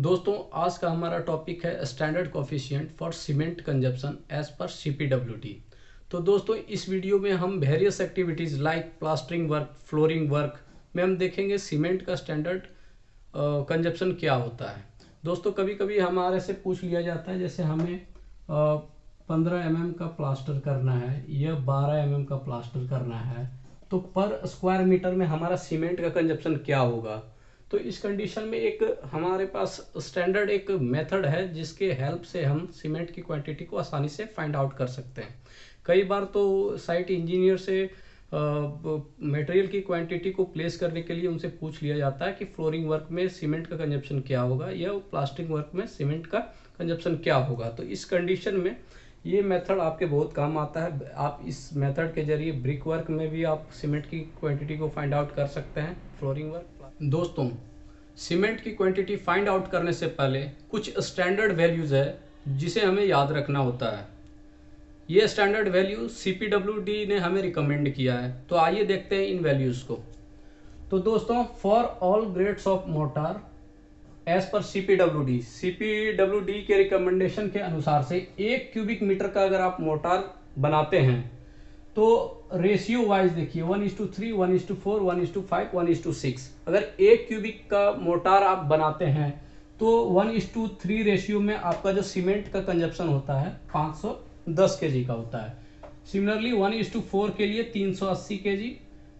दोस्तों आज का हमारा टॉपिक है standard coefficient for cement consumption as per CPWD। तो दोस्तों इस वीडियो में हम various activities like plastering work, flooring work में हम देखेंगे सीमेंट का स्टैंडर्ड कंजप्शन क्या होता है। दोस्तों कभी कभी हमारे से पूछ लिया जाता है, जैसे हमें 15 mm का प्लास्टर करना है या 12 mm का प्लास्टर करना है, तो पर स्क्वायर मीटर में हमारा सीमेंट का कंजप्शन क्या होगा। तो इस कंडीशन में एक हमारे पास स्टैंडर्ड एक मेथड है जिसके हेल्प से हम सीमेंट की क्वांटिटी को आसानी से फाइंड आउट कर सकते हैं। कई बार तो साइट इंजीनियर से मटेरियल की क्वांटिटी को प्लेस करने के लिए उनसे पूछ लिया जाता है कि फ्लोरिंग वर्क में सीमेंट का कंजप्शन क्या होगा या प्लास्टिक वर्क में सीमेंट का कंजप्शन क्या होगा। तो इस कंडीशन में ये मेथड आपके बहुत काम आता है। आप इस मेथड के जरिए ब्रिक वर्क में भी आप सीमेंट की क्वांटिटी को फाइंड आउट कर सकते हैं, फ्लोरिंग वर्क। दोस्तों सीमेंट की क्वांटिटी फाइंड आउट करने से पहले कुछ स्टैंडर्ड वैल्यूज है जिसे हमें याद रखना होता है। ये स्टैंडर्ड वैल्यू CPWD ने हमें रिकमेंड किया है, तो आइए देखते हैं इन वैल्यूज को। तो दोस्तों for all grades of mortar as per CPWD के रिकमेंडेशन के अनुसार से 1 क्यूबिक मीटर का अगर आप मोटार बनाते हैं तो रेशियो वाइज देखिए 1:3, 1:4, 1:5, 1:6। अगर 1 क्यूबिक का मोटार आप बनाते हैं तो 1:3 रेशियो में आपका जो सीमेंट का कंजप्शन होता है 510 kg का होता है। सिमिलरली 1:4 के लिए 380 kg,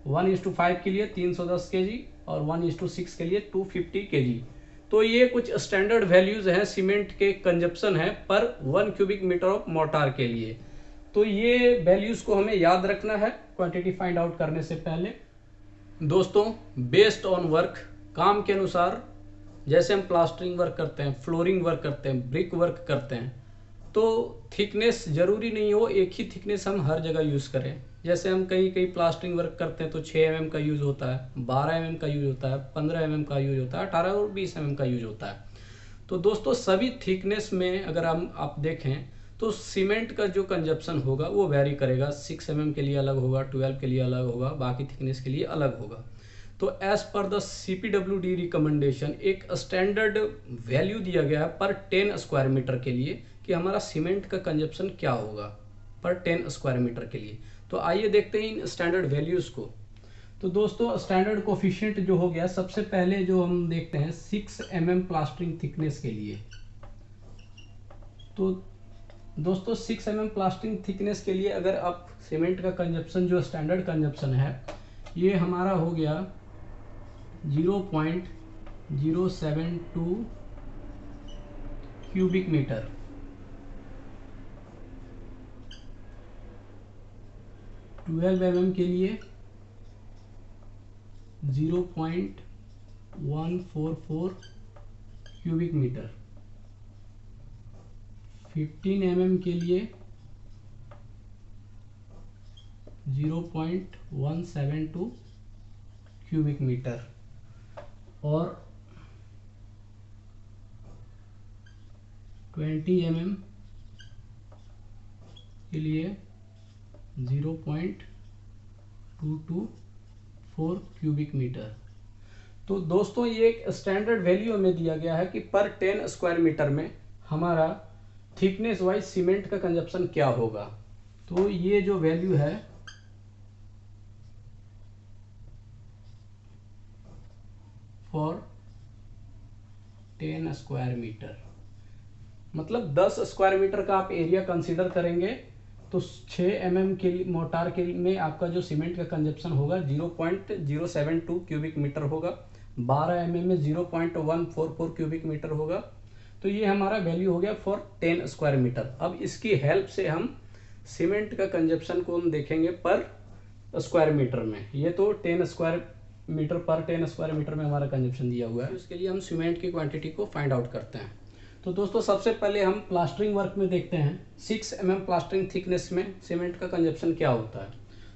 1:5 के लिए 310 kg और 1:6 के लिए 250 kg। तो ये कुछ स्टैंडर्ड वैल्यूज हैं सीमेंट के कंजप्शन है पर 1 क्यूबिक मीटर ऑफ मोटार के लिए। तो ये वैल्यूज को हमें याद रखना है क्वांटिटी फाइंड आउट करने से पहले। दोस्तों बेस्ड ऑन वर्क, काम के अनुसार, जैसे हम प्लास्टरिंग वर्क करते हैं, फ्लोरिंग वर्क करते हैं, ब्रिक वर्क करते हैं, तो थिकनेस जरूरी नहीं हो एक ही थिकनेस हम हर जगह यूज़ करें। जैसे हम कहीं प्लास्टरिंग वर्क करते हैं तो 6 mm का यूज़ होता है, 12 mm का यूज़ होता है, 15 mm का यूज़ होता है, 18 और 20 mm का यूज़ होता है। तो दोस्तों सभी थिकनेस में अगर आप देखें तो सीमेंट का जो कंजप्शन होगा वो वेरी करेगा। 6 mm के लिए अलग होगा, 12 के लिए अलग होगा, बाकी थिकनेस के लिए अलग होगा। तो as per the CPWD recommendation एक स्टैंडर्ड वैल्यू दिया गया है पर 10 स्क्वायर मीटर के लिए कि हमारा सीमेंट का कंजप्शन क्या होगा पर 10 स्क्वायर मीटर के लिए। तो आइए देखते हैं इन स्टैंडर्ड वैल्यूज को। तो दोस्तों स्टैंडर्ड कोफिशिएंट जो हो गया, सबसे पहले जो हम देखते हैं 6 mm प्लास्टरिंग थिकनेस के लिए। तो दोस्तों 6 mm प्लास्टरिंग थिकनेस के लिए अगर आप सीमेंट का कंजप्शन जो स्टैंडर्ड कंजप्शन है ये हमारा हो गया 0.072 क्यूबिक मीटर। ट्वेल्व mm के लिए 0.144 क्यूबिक मीटर, 15 mm के लिए 0.172 क्यूबिक मीटर और 20 mm के लिए 0.224 क्यूबिक मीटर। तो दोस्तों ये एक स्टैंडर्ड वैल्यू हमें दिया गया है कि पर 10 स्क्वायर मीटर में हमारा थिकनेस वाइज सीमेंट का कंजप्शन क्या होगा। तो ये जो वैल्यू है फॉर 10 स्क्वायर मीटर, मतलब 10 स्क्वायर मीटर का आप एरिया कंसीडर करेंगे तो 6 mm के लिए मोटार के में आपका जो सीमेंट का कंजप्शन होगा 0.072 क्यूबिक मीटर होगा, 12 mm में 0.144 क्यूबिक मीटर होगा। तो ये हमारा वैल्यू हो गया फॉर 10 स्क्वायर मीटर। अब इसकी हेल्प से हम सीमेंट का कंजप्शन को हम देखेंगे पर स्क्वायर मीटर में। ये तो 10 स्क्वायर मीटर पर 10 स्क्वायर मीटर में हमारा कंजप्शन दिया हुआ है। इसके लिए हम सीमेंट की क्वांटिटी को फाइंड आउट करते हैं। तो दोस्तों सबसे पहले हम प्लास्टरिंग वर्क में देखते हैं 6 mm प्लास्टरिंग थिकनेस में सीमेंट का कंजप्शन क्या होता है।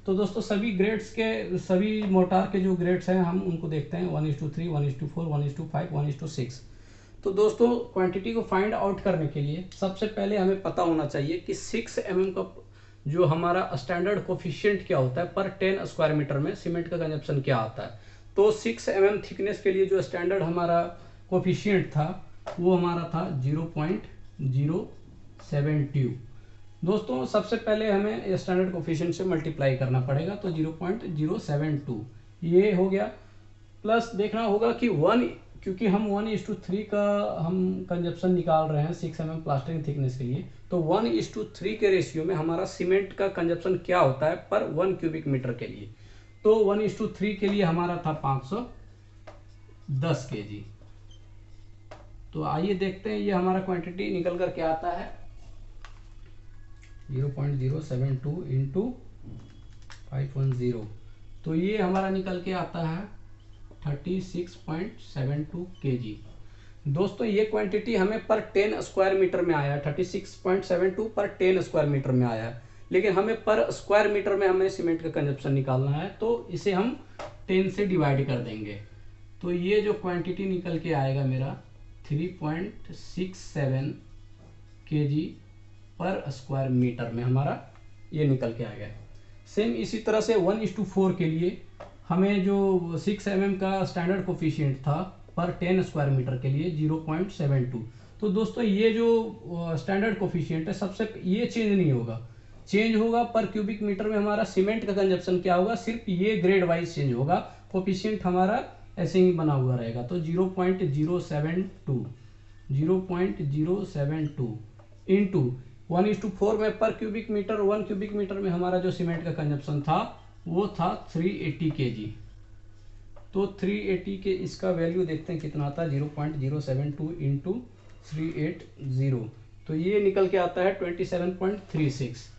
तो दोस्तों सभी ग्रेड्स के, सभी मोटार के जो ग्रेड्स हैं हम उनको देखते हैं 1:3, 1:4, 1:5, 1:6। तो दोस्तों क्वांटिटी को फाइंड आउट करने के लिए सबसे पहले हमें पता होना चाहिए कि 6 mm का जो हमारा स्टैंडर्ड कोफिशिएंट क्या होता है पर 10 स्क्वायर मीटर में सीमेंट का कंजप्शन क्या आता है। तो 6 mm थिकनेस के लिए जो स्टैंडर्ड हमारा कोफिशिएंट था वो हमारा था 0.072। दोस्तों सबसे पहले हमें स्टैंडर्ड कोफिशिएंट से मल्टीप्लाई करना पड़ेगा, तो 0.072 ये हो गया। प्लस देखना होगा कि 1, क्योंकि हम 1:3 का हम कंजप्शन निकाल रहे हैं 6 mm प्लास्टरिंग थिकनेस के लिए, तो 1:3 के रेशियो में हमारा सीमेंट का कंजप्शन क्या होता है पर 1 क्यूबिक मीटर के लिए। तो 1:3 के लिए हमारा था 510 kg। तो आइए देखते हैं ये हमारा क्वांटिटी निकल कर क्या आता है। 0.072 इंटू 510, तो ये हमारा निकल के आता है 36.72 kg। दोस्तों ये क्वांटिटी हमें पर 10 स्क्वायर मीटर में आया, 36.72 पर 10 स्क्वायर मीटर में आया, लेकिन हमें पर स्क्वायर मीटर में हमें सीमेंट का कंजप्शन निकालना है, तो इसे हम 10 से डिवाइड कर देंगे। तो ये जो क्वांटिटी निकल के आएगा मेरा 3.67 kg पर स्क्वायर मीटर में हमारा ये निकल के आएगा। सेम इसी तरह से 1:4 के लिए हमें जो 6 mm का स्टैंडर्ड कोफिशिएंट था पर 10 स्क्वायर मीटर के लिए 0.72। तो दोस्तों ये जो स्टैंडर्ड कोफिशिएंट है सबसे ये चेंज नहीं होगा, चेंज होगा पर क्यूबिक मीटर में हमारा सीमेंट का कंजप्शन क्या होगा, सिर्फ ये ग्रेड वाइज चेंज होगा, कोफिशिएंट हमारा ऐसे ही बना हुआ रहेगा। तो 0.072 इंटू 1:4 में पर क्यूबिक मीटर 1 क्यूबिक मीटर में हमारा जो सीमेंट का कंजप्शन था वो था 380 kg। तो 380 के इसका वैल्यू देखते हैं कितना आता है, 0.072 इंटू 380, तो ये निकल के आता है 27.36।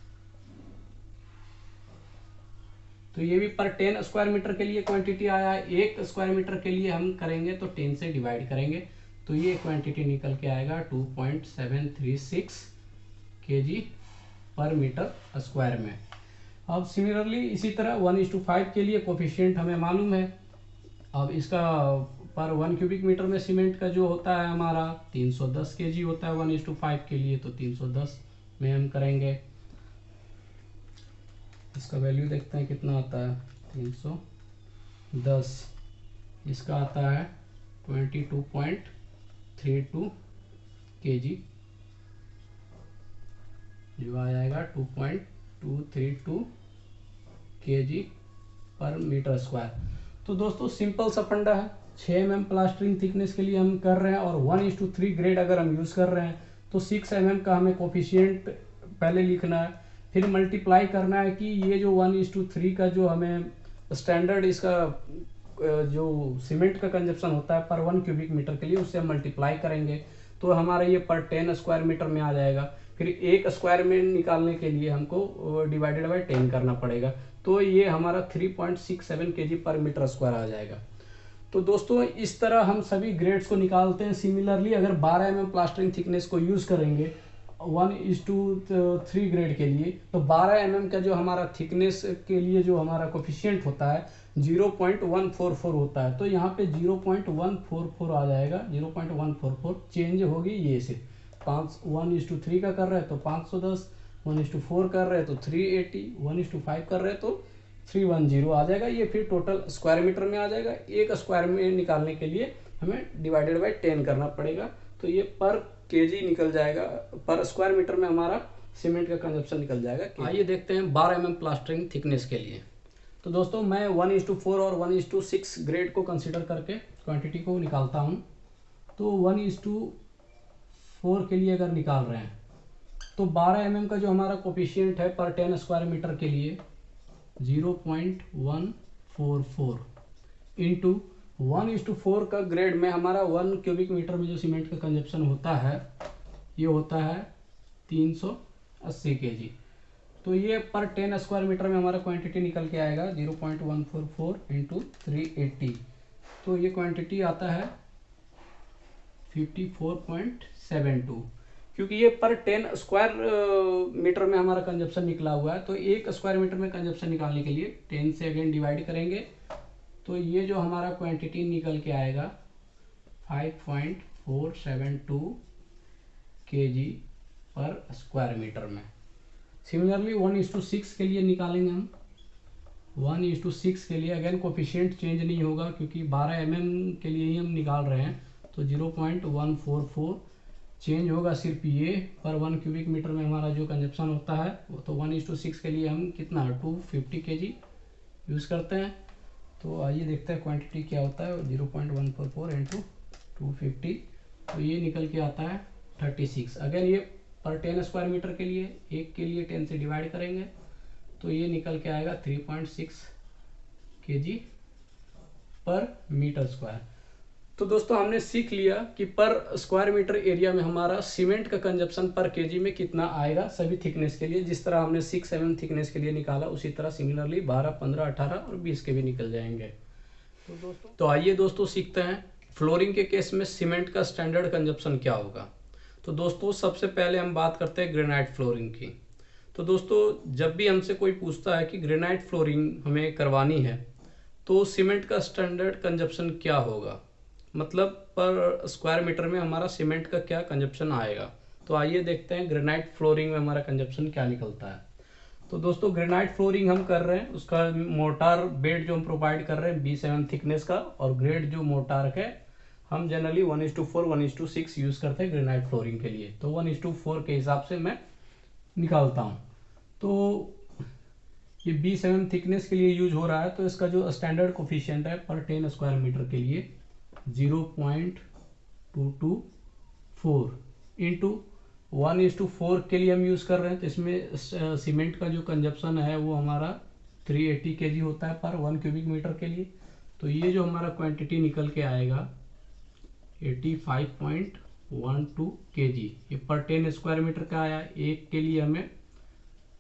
तो ये भी पर 10 स्क्वायर मीटर के लिए क्वांटिटी आया है। 1 स्क्वायर मीटर के लिए हम करेंगे तो 10 से डिवाइड करेंगे, तो ये क्वांटिटी निकल के आएगा 2.736 kg पर मीटर स्क्वायर में। अब सिमिलरली इसी तरह 1:5 के लिए कोफिशिएंट हमें मालूम है। अब इसका पर 1 क्यूबिक मीटर में सीमेंट का जो होता है हमारा 310 kg होता है 1:5 के लिए, तो 310 में हम करेंगे। इसका वैल्यू देखते हैं कितना आता है, 310, इसका आता है 22.32 kg, जो आ जाएगा 2.232 kg पर मीटर स्क्वायर। तो दोस्तों सिंपल सा फंडा है, 6 mm प्लास्टरिंग थिकनेस के लिए हम कर रहे हैं और 1:3 ग्रेड अगर हम यूज़ कर रहे हैं तो 6 mm का हमें कोफिशिएंट पहले लिखना है, फिर मल्टीप्लाई करना है कि ये जो 1:3 का जो हमें स्टैंडर्ड इसका जो सीमेंट का कंजप्शन होता है पर 1 क्यूबिक मीटर के लिए उससे हम मल्टीप्लाई करेंगे, तो हमारा ये पर 10 स्क्वायर मीटर में आ जाएगा। फिर 1 स्क्वायर में निकालने के लिए हमको डिवाइडेड बाय 10 करना पड़ेगा, तो ये हमारा 3.67 kg पर मीटर स्क्वायर आ जाएगा। तो दोस्तों इस तरह हम सभी ग्रेड्स को निकालते हैं। सिमिलरली अगर 12 mm प्लास्टरिंग थिकनेस को यूज़ करेंगे 1:3 ग्रेड के लिए, तो 12 mm का जो हमारा थिकनेस के लिए जो हमारा कोफिशिएंट होता है 0.144 होता है, तो यहाँ पे 0.144 आ जाएगा। 0.144 चेंज होगी ये से 1:3 का कर रहे हैं तो 510, 1:4 कर रहे हैं तो 380, 1:5 कर रहे हैं तो 310 आ जाएगा। ये फिर टोटल स्क्वायर मीटर में आ जाएगा। 1 स्क्वायर में निकालने के लिए हमें डिवाइडेड बाय 10 करना पड़ेगा, तो ये पर केजी निकल जाएगा, पर स्क्वायर मीटर में हमारा सीमेंट का कंजप्शन निकल जाएगा। आइए देखते हैं 12 mm प्लास्टरिंग थिकनेस के लिए। तो दोस्तों मैं 1:4 और 1:6 ग्रेड को कंसीडर करके क्वांटिटी को निकालता हूँ। तो 1:4 के लिए अगर निकाल रहे हैं तो 12 mm का जो हमारा कोफिशिएंट है पर 10 स्क्वायर मीटर के लिए 0.144 इंटू 1:4 का ग्रेड में हमारा 1 क्यूबिक मीटर में जो सीमेंट का कंजप्शन होता है ये होता है 380 kg। तो ये पर 10 स्क्वायर मीटर में हमारा क्वांटिटी निकल के आएगा 0.144 इंटू 380, तो ये क्वांटिटी आता है 54.72। क्योंकि ये पर 10 स्क्वायर मीटर में हमारा कंजप्शन निकला हुआ है, तो 1 स्क्वायर मीटर में कंजप्शन निकालने के लिए 10 से अगेन डिवाइड करेंगे, तो ये जो हमारा क्वांटिटी निकल के आएगा 5.472 kg पर स्क्वायर मीटर में। सिमिलरली 1:6 के लिए निकालेंगे हम। 1:6 के लिए अगेन कोफिशिएंट चेंज नहीं होगा क्योंकि 12 mm के लिए ही हम निकाल रहे हैं, तो 0.144 चेंज होगा सिर्फ ये पर 1 क्यूबिक मीटर में हमारा जो कंजप्शन होता है वो तो 1:6 के लिए हम कितना 250 kg यूज़ करते हैं। तो आइए देखते हैं क्वांटिटी क्या होता है 0.144 इंटू 250, तो ये निकल के आता है 36। अगर ये पर 10 स्क्वायर मीटर के लिए, एक के लिए 10 से डिवाइड करेंगे तो ये निकल के आएगा 3.6 kg पर मीटर स्क्वायर। तो दोस्तों हमने सीख लिया कि पर स्क्वायर मीटर एरिया में हमारा सीमेंट का कंजप्शन पर केजी में कितना आएगा सभी थिकनेस के लिए। जिस तरह हमने 6 mm थिकनेस के लिए निकाला उसी तरह सिमिलरली 12, 15, 18 और 20 के भी निकल जाएंगे। तो आइए दोस्तों सीखते हैं फ्लोरिंग के केस में सीमेंट का स्टैंडर्ड कंजप्शन क्या होगा। तो दोस्तों सबसे पहले हम बात करते हैं ग्रेनाइट फ्लोरिंग की। तो दोस्तों जब भी हमसे कोई पूछता है कि ग्रेनाइट फ्लोरिंग हमें करवानी है तो सीमेंट का स्टैंडर्ड कंजप्शन क्या होगा, मतलब पर स्क्वायर मीटर में हमारा सीमेंट का क्या कंजप्शन आएगा। तो आइए देखते हैं ग्रेनाइट फ्लोरिंग में हमारा कंजप्शन क्या निकलता है। तो दोस्तों ग्रेनाइट फ्लोरिंग हम कर रहे हैं, उसका मोटार बेड जो हम प्रोवाइड कर रहे हैं 20 mm थिकनेस का, और ग्रेड जो मोटार है हम जनरली 1:4, 1:6 यूज़ करते हैं ग्रेनाइट फ्लोरिंग के लिए। तो 1:4 के हिसाब से मैं निकालता हूँ। तो ये 20 mm थिकनेस के लिए यूज हो रहा है, तो इसका जो स्टैंडर्ड कोफिशिएंट है पर 10 स्क्वायर मीटर के लिए 0.224 इंटू 1:4 के लिए हम यूज़ कर रहे हैं। तो इसमें सीमेंट का जो कंजप्शन है वो हमारा 380 kg होता है पर 1 क्यूबिक मीटर के लिए। तो ये जो हमारा क्वांटिटी निकल के आएगा 85.12 kg, ये पर 10 स्क्वायर मीटर का आया। एक के लिए हमें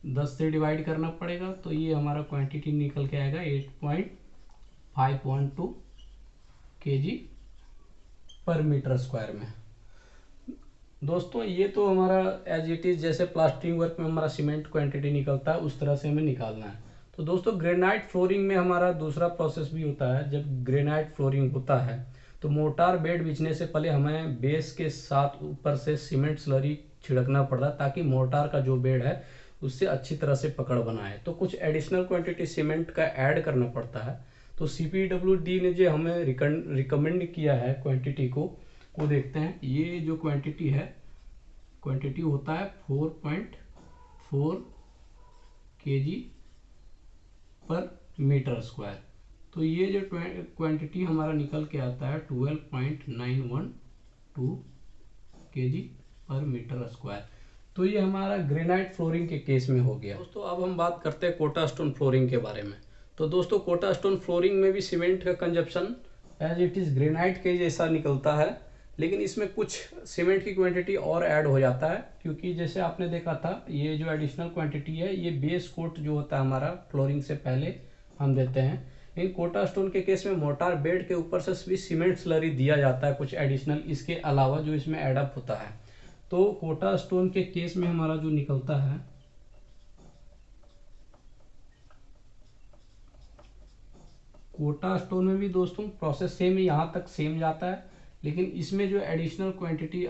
10 से डिवाइड करना पड़ेगा, तो ये हमारा क्वांटिटी निकल के आएगा 8.512 kg पर मीटर स्क्वायर में। दोस्तों ये तो हमारा एज इट इज़ जैसे प्लास्टरिंग वर्क में हमारा सीमेंट क्वांटिटी निकलता है उस तरह से हमें निकालना है। तो दोस्तों ग्रेनाइट फ्लोरिंग में हमारा दूसरा प्रोसेस भी होता है। जब ग्रेनाइट फ्लोरिंग होता है तो मोटार बेड बिछने से पहले हमें बेस के साथ ऊपर से सीमेंट स्लरी छिड़कना पड़ता है ताकि मोटार का जो बेड है उससे अच्छी तरह से पकड़ बनाए। तो कुछ एडिशनल क्वांटिटी सीमेंट का ऐड करना पड़ता है। तो CPWD ने जो हमें रिकमेंड किया है क्वांटिटी को, वो देखते हैं। ये जो क्वांटिटी है, क्वांटिटी होता है 4.4 kg पर मीटर स्क्वायर। तो ये जो क्वांटिटी हमारा निकल के आता है 12.912 kg पर मीटर स्क्वायर। तो ये हमारा ग्रेनाइट फ्लोरिंग के केस में हो गया। दोस्तों अब हम बात करते हैं कोटा स्टोन फ्लोरिंग के बारे में। तो दोस्तों कोटा स्टोन फ्लोरिंग में भी सीमेंट का consumption as it is granite के जैसा निकलता है, लेकिन इसमें कुछ सीमेंट की क्वांटिटी और ऐड हो जाता है। क्योंकि जैसे आपने देखा था ये जो एडिशनल क्वांटिटी है ये बेस कोट जो होता है हमारा फ्लोरिंग से पहले हम देते हैं। इन कोटा स्टोन के केस में मोटार बेड के ऊपर से भी सीमेंट स्लरी दिया जाता है कुछ एडिशनल इसके अलावा जो इसमें एडअप होता है। तो कोटा स्टोन के केस में हमारा जो निकलता है कोटा स्टोन में भी दोस्तों प्रोसेस सेम है, यहाँ तक सेम जाता है, लेकिन इसमें जो एडिशनल क्वांटिटी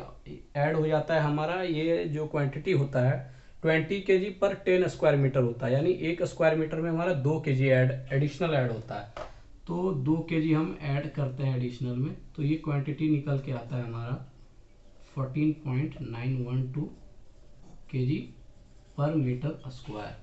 ऐड हो जाता है हमारा, ये जो क्वांटिटी होता है 20 kg पर 10 स्क्वायर मीटर होता है। यानी 1 स्क्वायर मीटर में हमारा 2 kg एडिशनल ऐड होता है। तो 2 kg हम ऐड करते हैं एडिशनल में, तो ये क्वांटिटी निकल के आता है हमारा 14.912 kg पर मीटर स्क्वायर।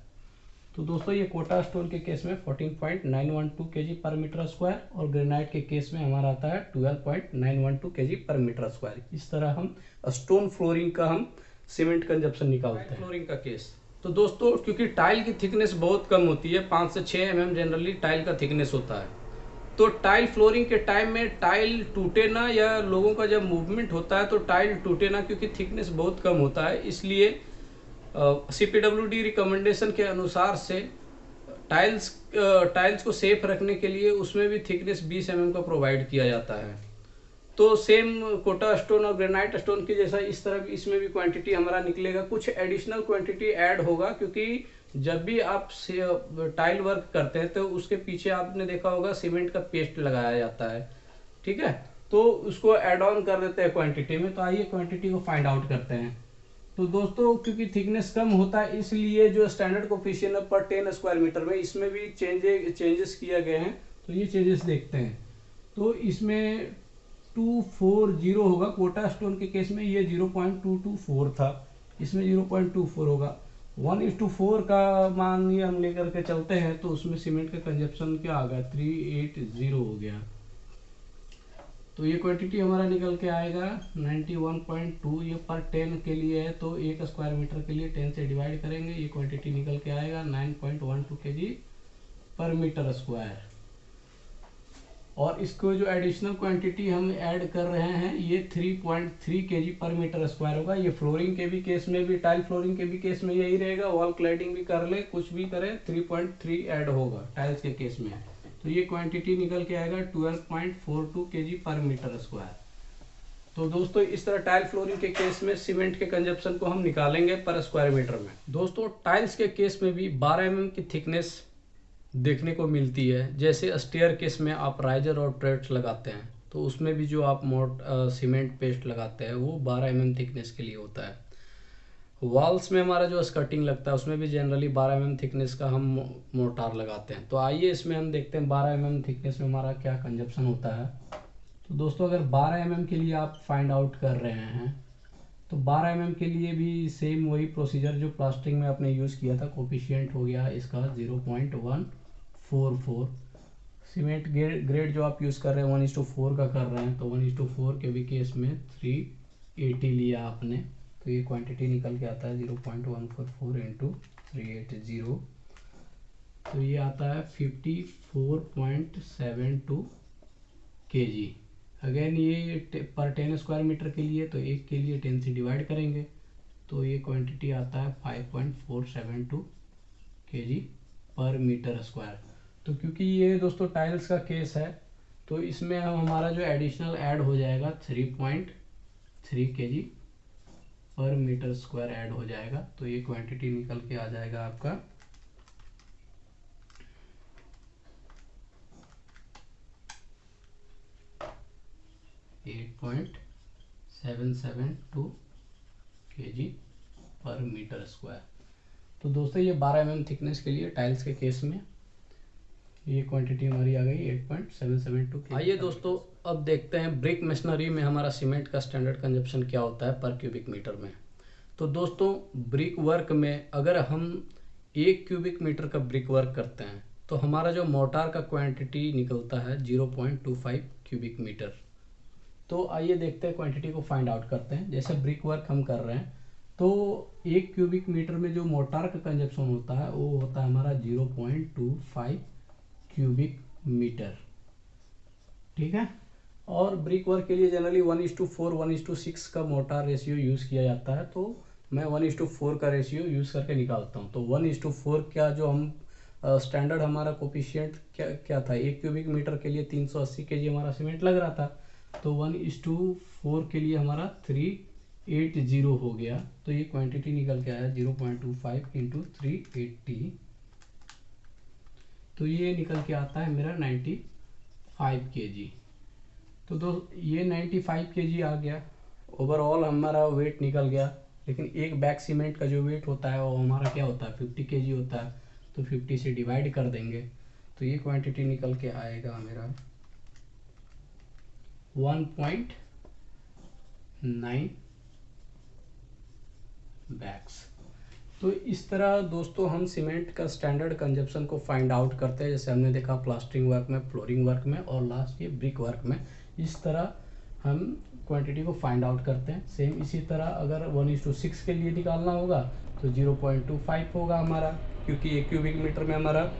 तो दोस्तों ये कोटा स्टोन के केस में 14.912 kg पर मीटर स्क्वायर और ग्रेनाइट के केस में हमारा आता है 12.912 kg पर मीटर स्क्वायर। इस तरह हम स्टोन फ्लोरिंग का हम सीमेंट कंजप्शन निकालते हैं। फ्लोरिंग का केस तो दोस्तों क्योंकि टाइल की थिकनेस बहुत कम होती है, 5 से 6 mm जनरली टाइल का थिकनेस होता है। तो टाइल फ्लोरिंग के टाइम में टाइल टूटे ना, या लोगों का जब मूवमेंट होता है तो टाइल टूटे ना, क्योंकि थिकनेस बहुत कम होता है। इसलिए CPWD रिकमेंडेशन के अनुसार से टाइल्स को सेफ रखने के लिए उसमें भी थिकनेस 20 mm का प्रोवाइड किया जाता है। तो सेम कोटा स्टोन और ग्रेनाइट स्टोन की जैसा इस तरह भी इसमें भी क्वांटिटी हमारा निकलेगा। कुछ एडिशनल क्वांटिटी ऐड होगा, क्योंकि जब भी आप टाइल वर्क करते हैं तो उसके पीछे आपने देखा होगा सीमेंट का पेस्ट लगाया जाता है, ठीक है। तो उसको ऐड ऑन कर देते हैं क्वांटिटी में। तो आइए क्वांटिटी को फाइंड आउट करते हैं। तो दोस्तों क्योंकि थिकनेस कम होता है इसलिए जो स्टैंडर्ड कोफिशिएंट है पर 10 स्क्वायर मीटर में, इसमें भी चेंजेस किए गए हैं। तो ये चेंजेस देखते हैं। तो इसमें 0.240 होगा। कोटा स्टोन के केस में ये 0.224 था, इसमें 0.24 होगा। 1:4 का मान ये हम लेकर के चलते हैं तो उसमें सीमेंट का कंजप्शन क्या आ गया, 380 हो गया। तो ये क्वांटिटी हमारा निकल के आएगा 91.2। ये पर 10 के लिए है तो 1 स्क्वायर मीटर के लिए 10 से डिवाइड करेंगे, ये क्वांटिटी निकल के आएगा 9.12 kg पर मीटर स्क्वायर। और इसको जो एडिशनल क्वांटिटी हम ऐड कर रहे हैं ये 3.3 kg पर मीटर स्क्वायर होगा। ये फ्लोरिंग के भी केस में भी, टाइल फ्लोरिंग के भी केस में यही रहेगा। वॉल क्लैडिंग भी कर ले, कुछ भी करें, 3.3 ऐड होगा टाइल्स के केस में। तो ये क्वांटिटी निकल के आएगा 12.42 kg पर मीटर स्क्वायर। तो दोस्तों इस तरह टाइल फ्लोरिंग के केस में सीमेंट के कंजप्शन को हम निकालेंगे पर स्क्वायर मीटर में। दोस्तों टाइल्स के केस में भी 12 mm की थिकनेस देखने को मिलती है। जैसे स्टेयर केस में आप राइजर और ट्रेड्स लगाते हैं तो उसमें भी जो आप सीमेंट पेस्ट लगाते हैं वो 12 mm थिकनेस के लिए होता है। वॉल्स में हमारा जो स्कर्टिंग लगता है उसमें भी जनरली 12 mm थिकनेस का हम मोर्टार लगाते हैं। तो आइए इसमें हम देखते हैं 12 mm थिकनेस में हमारा क्या कंजप्शन होता है। तो दोस्तों अगर 12 mm के लिए आप फाइंड आउट कर रहे हैं तो 12 mm के लिए भी सेम वही प्रोसीजर जो प्लास्टिंग में आपने यूज़ किया था। कोफिशिएंट हो गया इसका 0.144। सीमेंट ग्रेड जो आप यूज़ कर रहे हैं 1:4 का कर रहे हैं तो 1:4 के भी केस में 380 लिया आपने, तो ये क्वांटिटी निकल के आता है 0.144 इंटू 380। तो ये आता है 54.72 kg। अगेन ये पर 10 स्क्वायर मीटर के लिए, तो एक के लिए 10 से डिवाइड करेंगे तो ये क्वांटिटी आता है 5.472 kg पर मीटर स्क्वायर। तो क्योंकि ये दोस्तों टाइल्स का केस है तो इसमें हमारा जो एडिशनल ऐड हो जाएगा 3.3 kg पर मीटर स्क्वायर ऐड हो जाएगा। तो ये क्वांटिटी निकल के आ जाएगा आपका 8.772 kg पर मीटर स्क्वायर। तो दोस्तों ये 12 mm थिकनेस के लिए टाइल्स के केस में ये क्वांटिटी हमारी आ गई 8.772 kg। आइए दोस्तों अब देखते हैं ब्रिक मशीनरी में हमारा सीमेंट का स्टैंडर्ड कंजप्शन क्या होता है पर क्यूबिक मीटर में। तो दोस्तों ब्रिक वर्क में अगर हम 1 क्यूबिक मीटर का ब्रिक वर्क करते हैं तो हमारा जो मोर्टार का क्वांटिटी निकलता है 0.25 क्यूबिक मीटर। तो आइए देखते हैं क्वांटिटी को फाइंड आउट करते हैं। जैसे ब्रिक वर्क हम कर रहे हैं तो 1 क्यूबिक मीटर में जो मोर्टार का कंजप्शन होता है वो होता है हमारा 0.25 क्यूबिक मीटर, ठीक है। और ब्रिक वर्क के लिए जनरली 1:4 1:6 का मोर्टार रेशियो यूज़ किया जाता है। तो मैं 1:4 का रेशियो यूज़ करके निकालता हूँ। तो 1:4 क्या जो हम स्टैंडर्ड हमारा कोफिशिएंट क्या था, 1 क्यूबिक मीटर के लिए 380 kg हमारा सीमेंट लग रहा था। तो 1:4 के लिए हमारा 380 हो गया। तो ये क्वांटिटी निकल के आया 0.25 इंटू 380। तो ये निकल के आता है मेरा 95 kg। तो ये 95 kg आ गया। ओवरऑल हमारा वेट निकल गया। लेकिन एक बैग सीमेंट का जो वेट होता है वो हमारा क्या होता है 50 kg होता है। तो 50 से डिवाइड कर देंगे तो ये क्वांटिटी निकल के आएगा मेरा 1.9 बैग्स। तो इस तरह दोस्तों हम सीमेंट का स्टैंडर्ड कंजप्शन को फाइंड आउट करते हैं। जैसे हमने देखा प्लास्टरिंग वर्क में, फ्लोरिंग वर्क में और लास्ट ये ब्रिक वर्क में, इस तरह हम क्वांटिटी को फाइंड आउट करते हैं। सेम इसी तरह अगर 1:6 के लिए निकालना होगा तो 0.25 होगा हमारा, क्योंकि 1 क्यूबिक मीटर में हमारा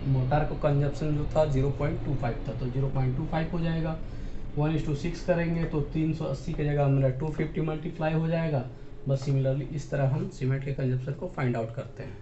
मोटार को कंजप्शन जो था 0.25 था तो 0.25 हो जाएगा। 1:6 करेंगे तो 380 की जगह हमारा 250 मल्टीप्लाई हो जाएगा। बस सिमिलरली इस तरह हम सीमेंट के कंजप्शन को फाइंड आउट करते हैं।